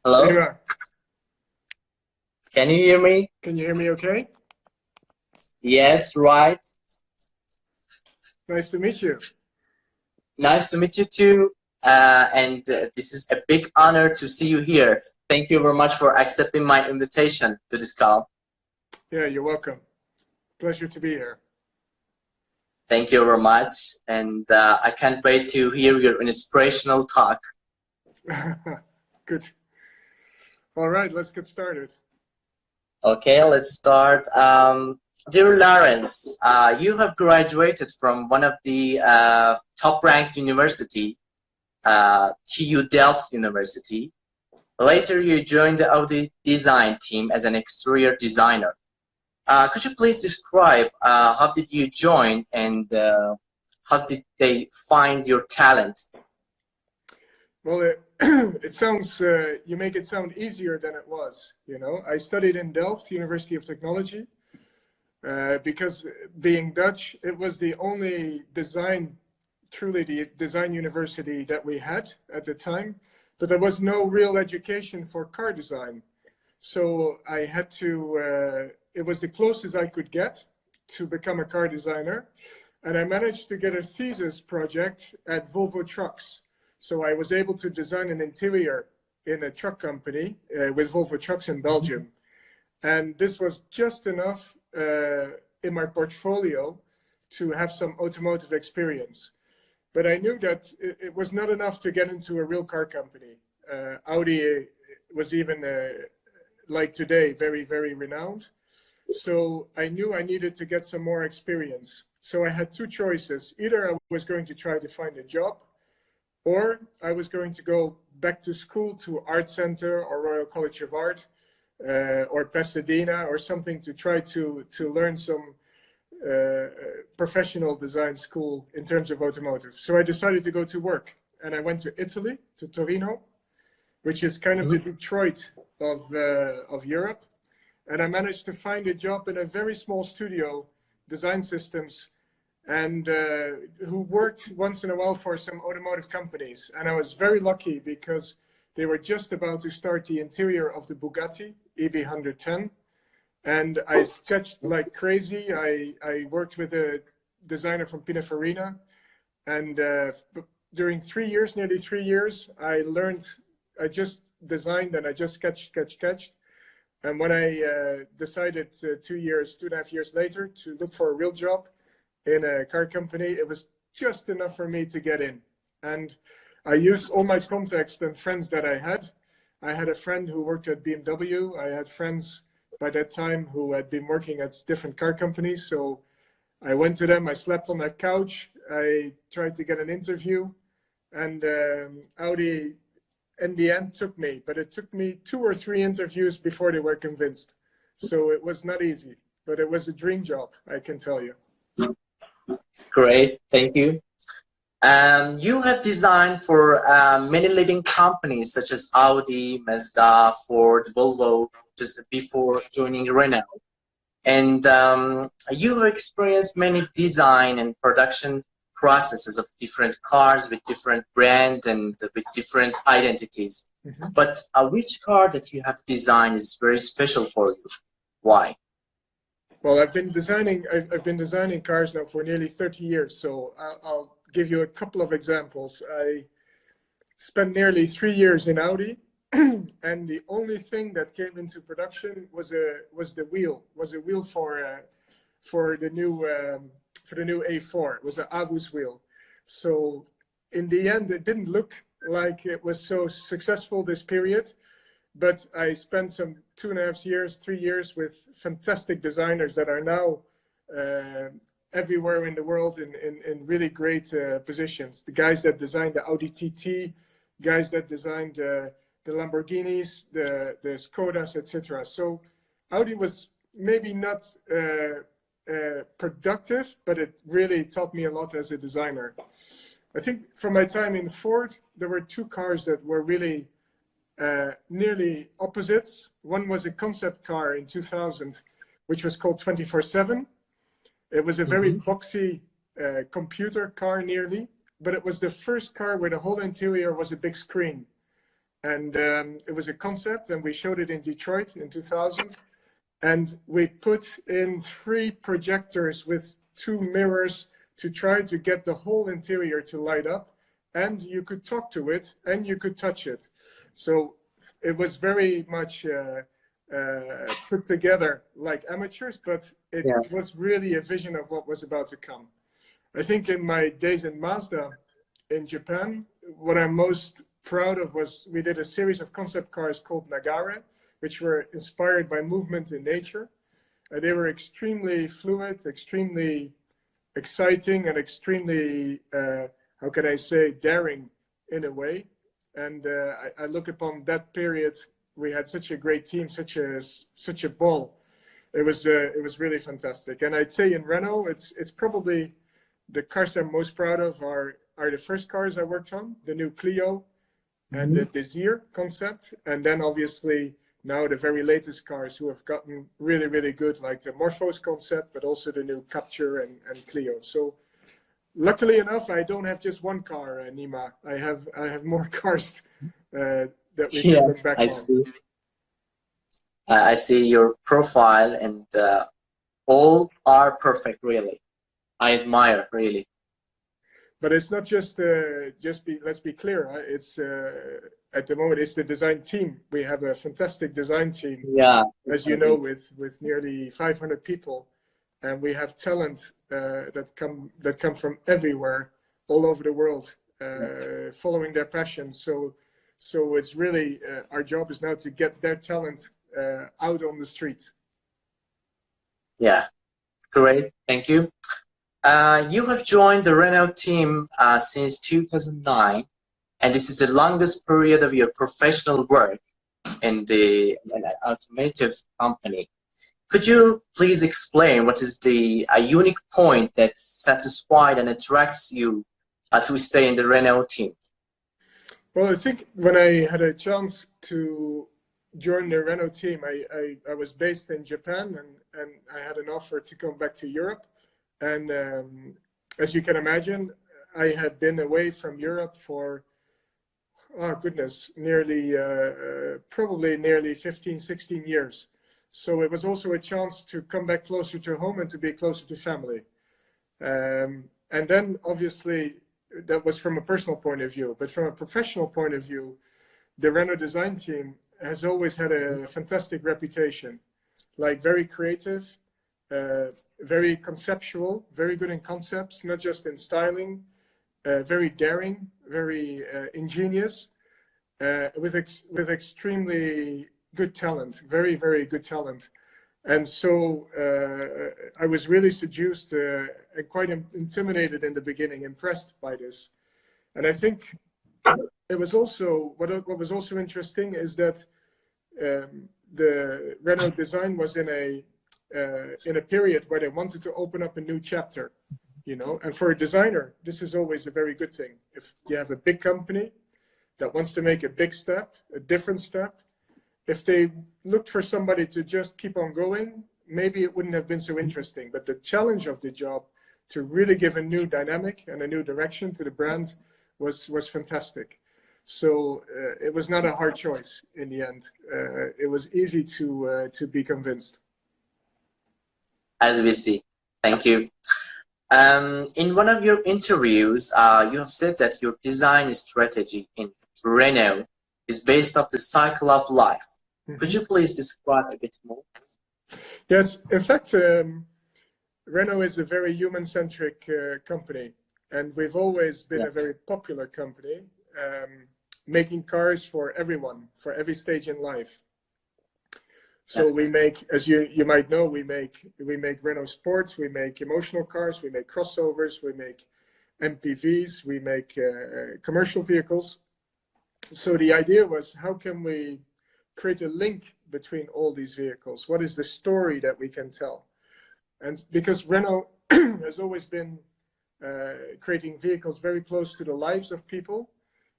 Hello, Nima, can you hear me? can you hear me okay? Yes, right. Nice to meet you. Nice to meet you too. And this is a big honor to see you here. Thank you very much for accepting my invitation to this call. Yeah, you're welcome. Pleasure to be here. Thank you very much. And I can't wait to hear your inspirational talk. Good. All right, let's get started. Okay, let's start. Dear Lawrence, you have graduated from one of the top-ranked university, TU Delft University. Later, you joined the Audi design team as an exterior designer. Could you please describe how did you join and how did they find your talent? Well, it sounds, you make it sound easier than it was. You know, I studied in Delft, University of Technology, because being Dutch, it was the only truly the design university that we had at the time, but there was no real education for car design. So I had to, it was the closest I could get to become a car designer. And I managed to get a thesis project at Volvo Trucks. So I was able to design an interior in a truck company with Volvo Trucks in Belgium. And this was just enough in my portfolio to have some automotive experience. But I knew that it was not enough to get into a real car company. Audi was even like today, very, very renowned. So I knew I needed to get some more experience. So I had two choices. Either I was going to try to find a job, or I was going to go back to school to Art Center or Royal College of Art or Pasadena or something to try to learn some professional design school in terms of automotive. So I decided to go to work, and I went to Italy, to Torino, which is kind of the Detroit of Europe. And I managed to find a job in a very small studio, Design Systems, and who worked once in a while for some automotive companies. And I was very lucky because they were just about to start the interior of the Bugatti EB110. And I sketched like crazy. I worked with a designer from Pininfarina. And during 3 years, nearly 3 years, I just designed and I just sketched. And when I decided 2.5 years later to look for a real job in a car company, it was just enough for me to get in. And I used all my contacts and friends that I had. I had a friend who worked at BMW. I had friends by that time who had been working at different car companies. So I went to them, I slept on their couch, I tried to get an interview, and Audi in the end took me, but it took me 2 or 3 interviews before they were convinced. So it was not easy, but it was a dream job, I can tell you. Great, thank you. You have designed for many leading companies such as Audi, Mazda, Ford, Volvo, just before joining Renault. And you have experienced many design and production processes of different cars with different brands and with different identities. But which car that you have designed is very special for you? Why? Well, I've been designing cars now for nearly 30 years. So I'll give you a couple of examples. I spent nearly 3 years in Audi, and the only thing that came into production was a wheel for the new A4. It was an Avus wheel. So in the end, it didn't look like it was so successful this period, but I spent some 2.5 years, 3 years with fantastic designers that are now everywhere in the world in really great positions. The guys that designed the Audi TT, guys that designed the Lamborghinis, the Skodas, etc. So Audi was maybe not productive, but it really taught me a lot as a designer. I think from my time in Ford, there were 2 cars that were really nearly opposites. One was a concept car in 2000, which was called 24/7. It was a very boxy computer car nearly, but it was the first car where the whole interior was a big screen. and it was a concept, and we showed it in Detroit in 2000. And we put in 3 projectors with 2 mirrors to try to get the whole interior to light up, and you could talk to it and you could touch it. So it was very much put together like amateurs, but it Yes. was really a vision of what was about to come. I think in my days in Mazda in Japan, what I'm most proud of was we did a series of concept cars called Nagare, which were inspired by movement in nature. They were extremely fluid, extremely exciting, and extremely, how can I say, daring in a way. And I look upon that period. We had such a great team, such a ball. It was really fantastic. And I'd say in Renault, it's probably the cars I'm most proud of are the first cars I worked on, the new Clio and the Desir concept, and then obviously now the very latest cars who have gotten really, really good, like the Morphos concept, but also the new Capture and Clio. So luckily enough, I don't have just one car, Nima. I have more cars that we Yeah, can look back I on. see. I see your profile, and all are perfect, really. I admire, really. But it's not just let's be clear. It's at the moment it's the design team. We have a fantastic design team, Yeah, as you know, with nearly 500 people, and we have talent that come from everywhere, all over the world, following their passion. So it's really our job is now to get their talent out on the street. yeah, great. Thank you. You have joined the Renault team since 2009, and this is the longest period of your professional work in an automotive company. Could you please explain what is the unique point that satisfies and attracts you to stay in the Renault team? Well, I think when I had a chance to join the Renault team, I was based in Japan, and I had an offer to come back to Europe. And as you can imagine, I had been away from Europe for, oh goodness, probably nearly 15, 16 years. So it was also a chance to come back closer to home and to be closer to family. And then obviously that was from a personal point of view, but from a professional point of view, the Renault design team has always had a fantastic reputation, like very creative, very conceptual, very good in concepts, not just in styling, very daring, very ingenious, with extremely good talent, very, very good talent. And so I was really seduced and quite intimidated in the beginning, impressed by this. And I think it was also, what was also interesting is that the Renault design was in a period where they wanted to open up a new chapter, you know, and for a designer, this is always a very good thing. If you have a big company that wants to make a big step, a different step, if they looked for somebody to just keep on going, maybe it wouldn't have been so interesting. But the challenge of the job to really give a new dynamic and a new direction to the brand was fantastic. So it was not a hard choice in the end. It was easy to be convinced. As we see. Thank you. In one of your interviews, you have said that your design strategy in Renault is based off the cycle of life. Could you please describe a bit more? Yes, in fact, Renault is a very human-centric company, and we've always been a very popular company, making cars for everyone, for every stage in life. So we make, as you might know, we make Renault Sports, we make emotional cars, we make crossovers, we make MPVs, we make commercial vehicles. So the idea was, how can we create a link between all these vehicles? What is the story that we can tell? And because Renault has always been creating vehicles very close to the lives of people,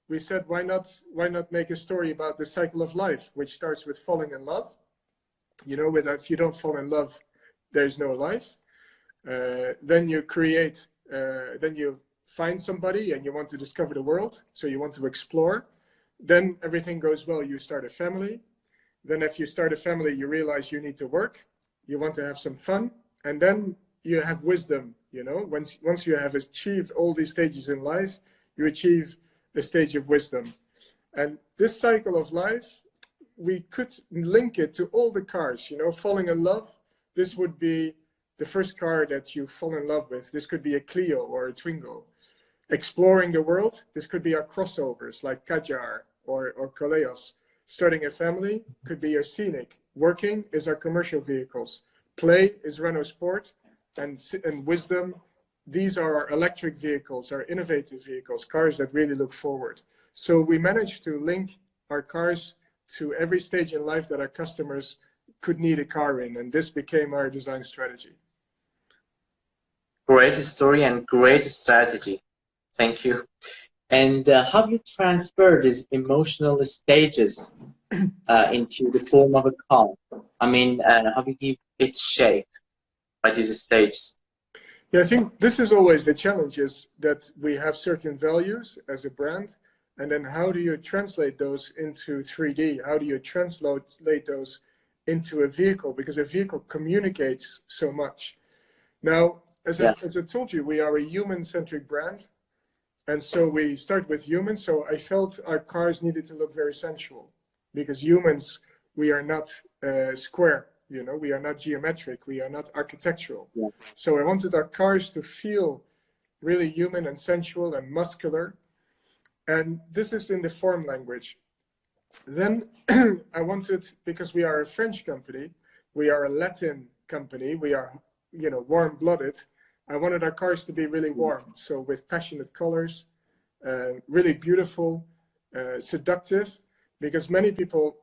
we said, why not make a story about the cycle of life, which starts with falling in love. You know, if you don't fall in love, there's no life. Then you create, then you find somebody and you want to discover the world. So you want to explore. Then everything goes well. You start a family. Then if you start a family, you realize you need to work. You want to have some fun. And then you have wisdom, you know. Once you have achieved all these stages in life, you achieve the stage of wisdom. And this cycle of life, we could link it to all the cars, you know, falling in love. This would be the first car that you fall in love with. This could be a Clio or a Twingo. Exploring the world, this could be our crossovers like Kadjar or Koleos. Starting a family could be your Scenic. Working is our commercial vehicles. Play is Renault Sport, and wisdom, these are our electric vehicles, our innovative vehicles, cars that really look forward. So we managed to link our cars to every stage in life that our customers could need a car in, and this became our design strategy. Great story and great strategy. Thank you. And how you transfer these emotional stages into the form of a car? I mean, how you give it shape by these stages? Yeah, I think this is always the challenge, is that we have certain values as a brand, and then how do you translate those into 3D? How do you translate those into a vehicle? Because a vehicle communicates so much. Now, as I told you, we are a human-centric brand. And so we start with humans. So I felt our cars needed to look very sensual, because humans, we are not square, you know, we are not geometric, we are not architectural. Yeah. So I wanted our cars to feel really human and sensual and muscular. And this is in the form language. Then I wanted, because we are a French company, we are a Latin company, we are, you know, warm-blooded. I wanted our cars to be really warm, so with passionate colors, really beautiful, seductive, because many people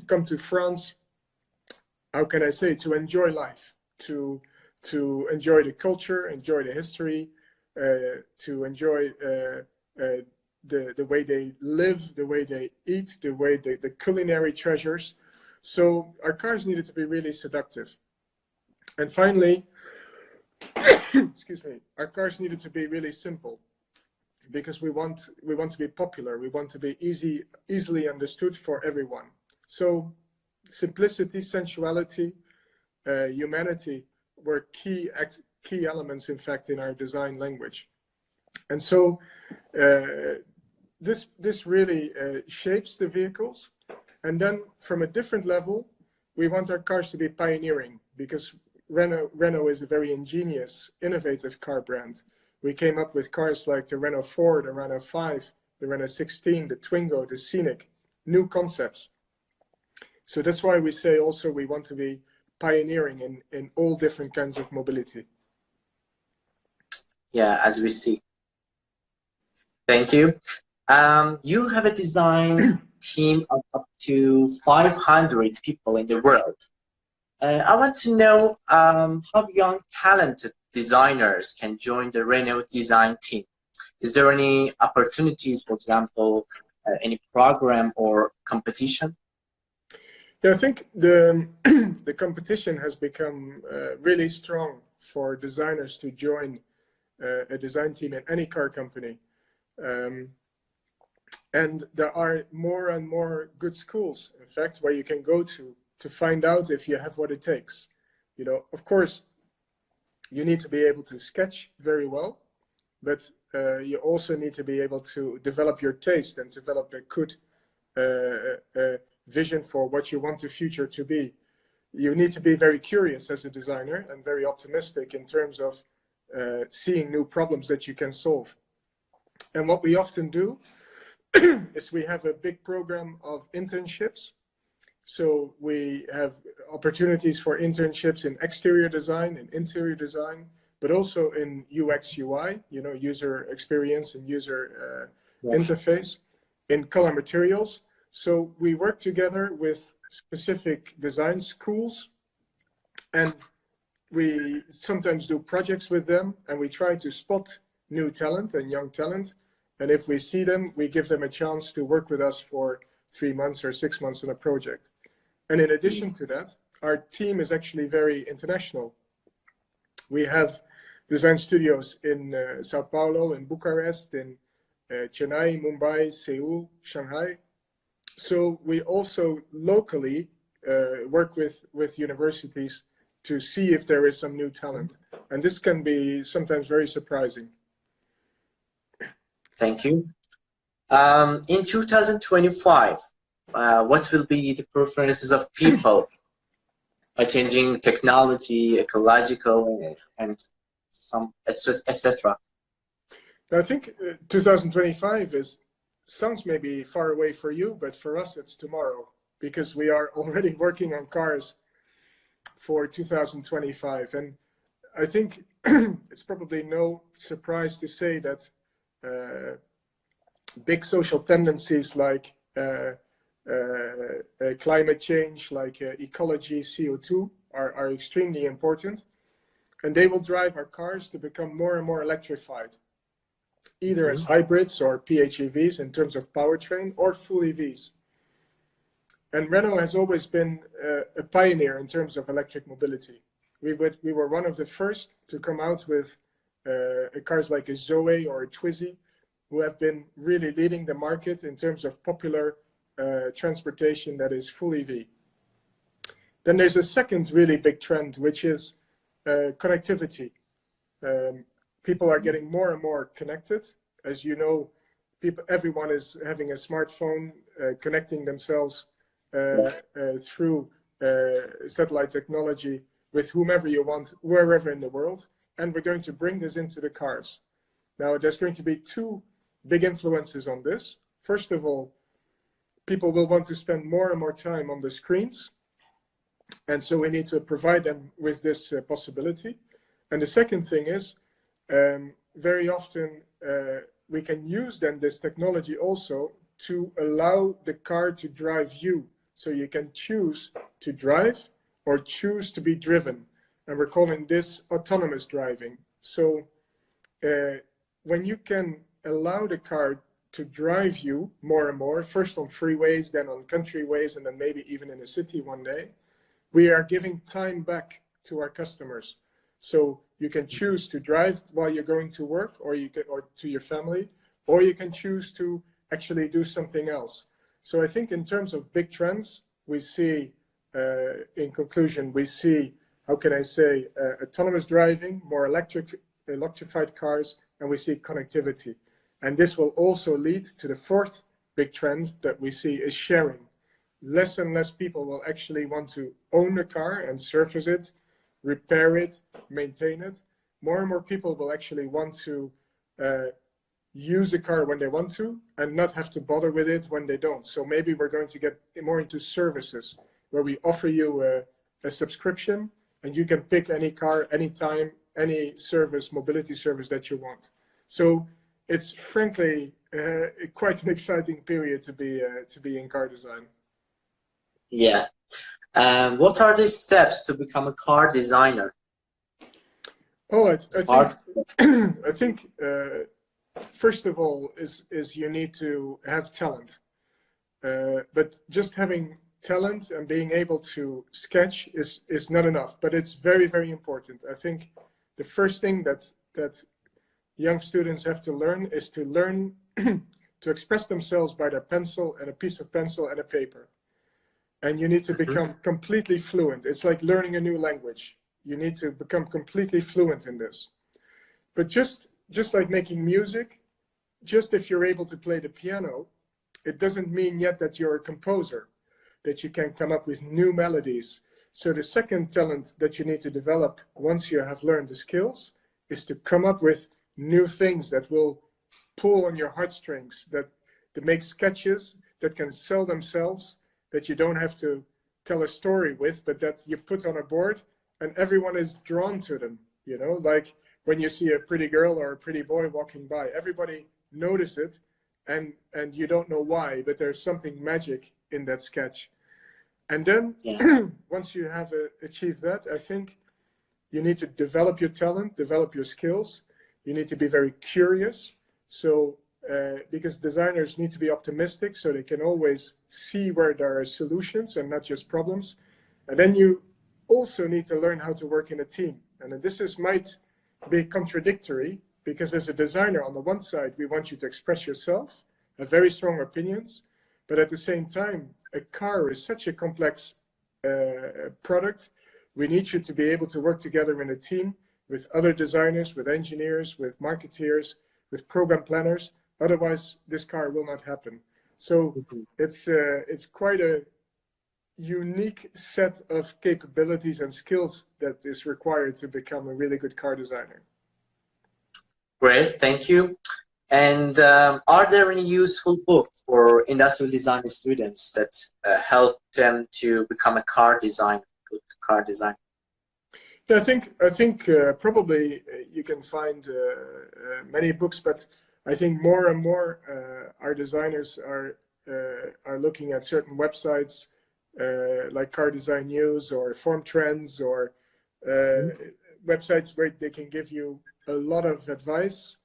come to France, how can I say, to enjoy life, to enjoy the culture, enjoy the history, to enjoy the way they live, the way they eat, the way the culinary treasures. So our cars needed to be really seductive. And finally, excuse me, our cars needed to be really simple, because we want to be popular. We want to be easily understood for everyone. So simplicity, sensuality, humanity were key elements, in fact, in our design language. And so this really shapes the vehicles. And then from a different level, we want our cars to be pioneering, because Renault is a very ingenious, innovative car brand. We came up with cars like the Renault 4, the Renault 5, the Renault 16, the Twingo, the Scenic, new concepts. So that's why we say also we want to be pioneering in all different kinds of mobility. Yeah, as we see. Thank you. You have a design team of up to 500 people in the world. I want to know how young, talented designers can join the Renault design team. Is there any opportunities, for example, any program or competition? Yeah, I think the the competition has become really strong for designers to join a design team in any car company. And there are more and more good schools, in fact, where you can go to find out if you have what it takes. You know, of course, you need to be able to sketch very well, but you also need to be able to develop your taste and develop a good vision for what you want the future to be. You need to be very curious as a designer and very optimistic in terms of seeing new problems that you can solve. And what we often do is we have a big program of internships. So we have opportunities for internships in exterior design and interior design, but also in UX, UI, you know, user experience and user interface, in color materials. So we work together with specific design schools, and we sometimes do projects with them, and we try to spot new talent and young talent. And if we see them, we give them a chance to work with us for 3 months or 6 months on a project. And in addition to that, our team is actually very international. We have design studios in Sao Paulo, in Bucharest, in Chennai, Mumbai, Seoul, Shanghai, So we also locally work with universities to see if there is some new talent. And this can be sometimes very surprising. Thank you. In 2025, what will be the preferences of people by changing technology, ecological, and some etc. I think 2025 sounds maybe far away for you, but for us it's tomorrow, because we are already working on cars for 2025. And I think it's probably no surprise to say that big social tendencies like climate change, like ecology, CO2 are extremely important. And they will drive our cars to become more and more electrified, either as hybrids or PHEVs in terms of powertrain, or full EVs. And Renault has always been a pioneer in terms of electric mobility. We were one of the first to come out with cars like a Zoe or a Twizy, who have been really leading the market in terms of popular transportation that is full EV. Then there's a second really big trend, which is connectivity. People are getting more and more connected. As you know, everyone is having a smartphone, connecting themselves through satellite technology with whomever you want, wherever in the world. And we're going to bring this into the cars. Now, there's going to be two big influences on this. First of all, people will want to spend more and more time on the screens. And so we need to provide them with this possibility. And the second thing is, very often we can use then this technology also to allow the car to drive you. So you can choose to drive or choose to be driven. And we're calling this autonomous driving. So when you can allow the car to drive you more and more, first on freeways, then on country ways, and then maybe even in a city one day, we are giving time back to our customers. So you can choose to drive while you're going to work, or to your family, or you can choose to actually do something else. So I think in terms of big trends, we see, in conclusion, we see, how can I say, autonomous driving, more electrified cars, and we see connectivity. And this will also lead to the fourth big trend that we see is sharing. Less and less people will actually want to own a car and service it, repair it, maintain it. More and more people will actually want to use a car when they want to and not have to bother with it when they don't. So maybe we're going to get more into services where we offer you a subscription and you can pick any car, anytime, any service, mobility service that you want. So it's frankly quite an exciting period to be in car design. Yeah. What are the steps to become a car designer? Oh, I think first of all is you need to have talent. But just having talent and being able to sketch is not enough, but it's very, very important. I think the first thing that young students have to learn is to learn to express themselves by their pencil and a piece of pencil and a paper. And you need to become completely fluent. It's like learning a new language. You need to become completely fluent in this. But just like making music, just if you're able to play the piano, it doesn't mean yet that you're a composer, that you can come up with new melodies. So the second talent that you need to develop once you have learned the skills is to come up with new things that will pull on your heartstrings, that make sketches that can sell themselves, that you don't have to tell a story with, but that you put on a board and everyone is drawn to them. You know, like when you see a pretty girl or a pretty boy walking by, everybody notices it and you don't know why, but there's something magic in that sketch. And then once you have achieved that, I think you need to develop your talent, develop your skills. You need to be very curious. So because designers need to be optimistic so they can always see where there are solutions and not just problems. And then you also need to learn how to work in a team. And this might be contradictory, because as a designer, on the one side, we want you to express yourself, have very strong opinions, But at the same time, a car is such a complex product. We need you to be able to work together in a team with other designers, with engineers, with marketeers, with program planners. Otherwise, this car will not happen. So it's quite a unique set of capabilities and skills that is required to become a really good car designer. Great, thank you. And are there any useful books for industrial design students that help them to become a car designer, good car designer? Yeah, I think probably you can find many books, but I think more and more our designers are looking at certain websites like Car Design News or Form Trends or websites where they can give you a lot of advice,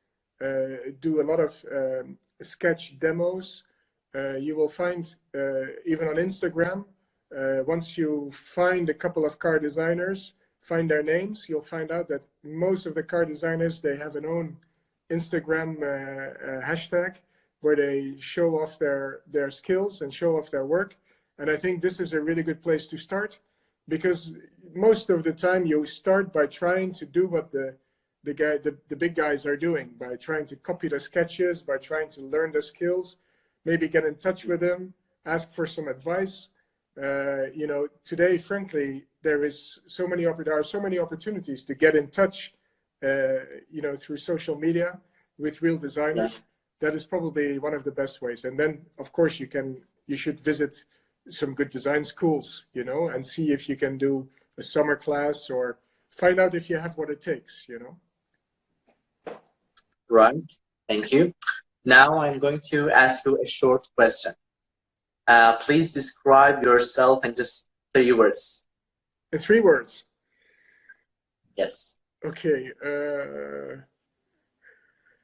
do a lot of sketch demos. You will find even on Instagram, once you find a couple of car designers, find their names, you'll find out that most of the car designers, they have an own Instagram hashtag where they show off their skills and show off their work. And I think this is a really good place to start, because most of the time you start by trying to do what the big guys are doing, by trying to copy the sketches, by trying to learn the skills, maybe get in touch with them, ask for some advice. You know, today, frankly, there are so many opportunities to get in touch, you know, through social media with real designers. Yeah. That is probably one of the best ways. And then, of course, you should visit some good design schools, you know, and see if you can do a summer class or find out if you have what it takes, you know. Right. Thank you. Now I'm going to ask you a short question. Please describe yourself in just 3 words. In 3 words? Yes. Okay.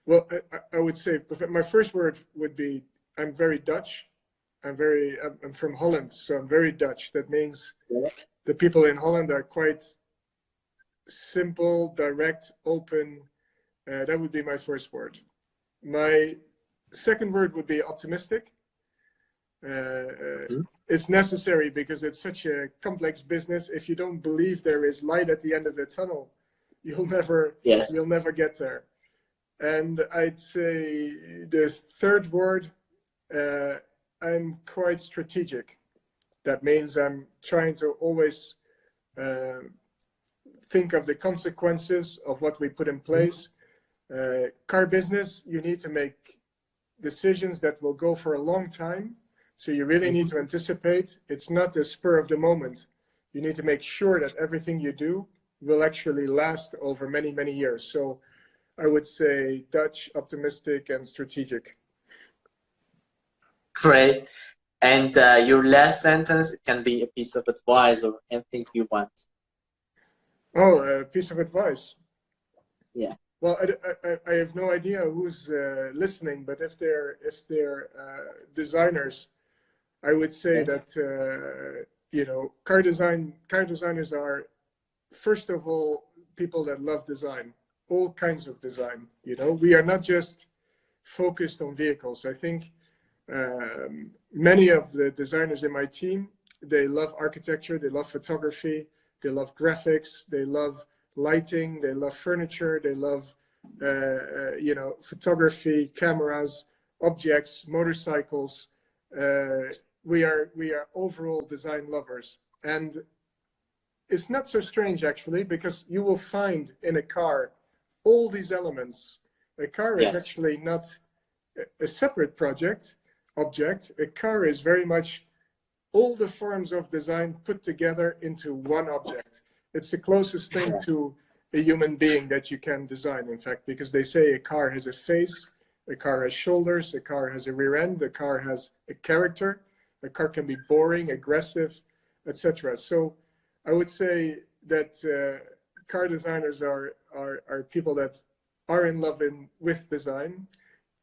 Well, I would say my first word would be I'm very Dutch. I'm from Holland, so I'm very Dutch. That means the people in Holland are quite simple, direct, open. That would be my first word. My second word would be optimistic. It's necessary because it's such a complex business. If you don't believe there is light at the end of the tunnel, you'll never get there. And I'd say the third word, I'm quite strategic. That means I'm trying to always think of the consequences of what we put in place. Car business, you need to make decisions that will go for a long time. So you really need to anticipate. It's not a spur of the moment. You need to make sure that everything you do will actually last over many, many years. So I would say Dutch, optimistic, and strategic. Great. And your last sentence can be a piece of advice or anything you want. Oh, a piece of advice. Yeah. Well, I have no idea who's listening, but if they're designers, I would say that you know, car designers are first of all people that love design, all kinds of design. You know, we are not just focused on vehicles. I think many of the designers in my team, they love architecture, they love photography, they love graphics, they love lighting, they love furniture, they love you know, photography, cameras, objects, motorcycles. We are overall design lovers, and it's not so strange actually, because you will find in a car all these elements. A car is actually not a separate object. A car is very much all the forms of design put together into one object. It's the closest thing to a human being that you can design, in fact, because they say a car has a face, a car has shoulders, a car has a rear end, a car has a character, a car can be boring, aggressive, etc. So I would say that car designers are people that are in love with design.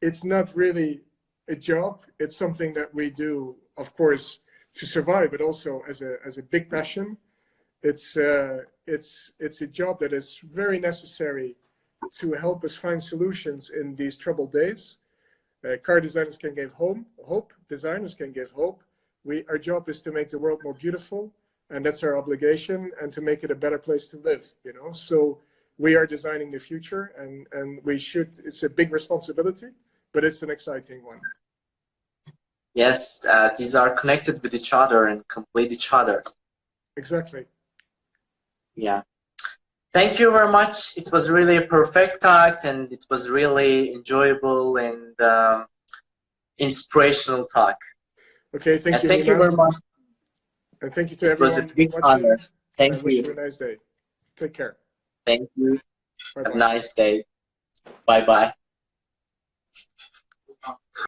It's not really a job. It's something that we do, of course, to survive, but also as a big passion. It's a job that is very necessary to help us find solutions in these troubled days. Car designers can give hope. Designers can give hope. Our job is to make the world more beautiful, and that's our obligation, and to make it a better place to live. You know, so we are designing the future, and we should. It's a big responsibility, but it's an exciting one. Yes, these are connected with each other and complete each other. Exactly. Yeah. Thank you very much. It was really a perfect talk, and it was really enjoyable and inspirational talk. Okay, thank And you, thank you Nima. very much. And thank you to It was a everyone big watching. honor. And I Thank wish you. you a nice day. Take care. Thank you. Have a Bye-bye. nice day. Bye-bye.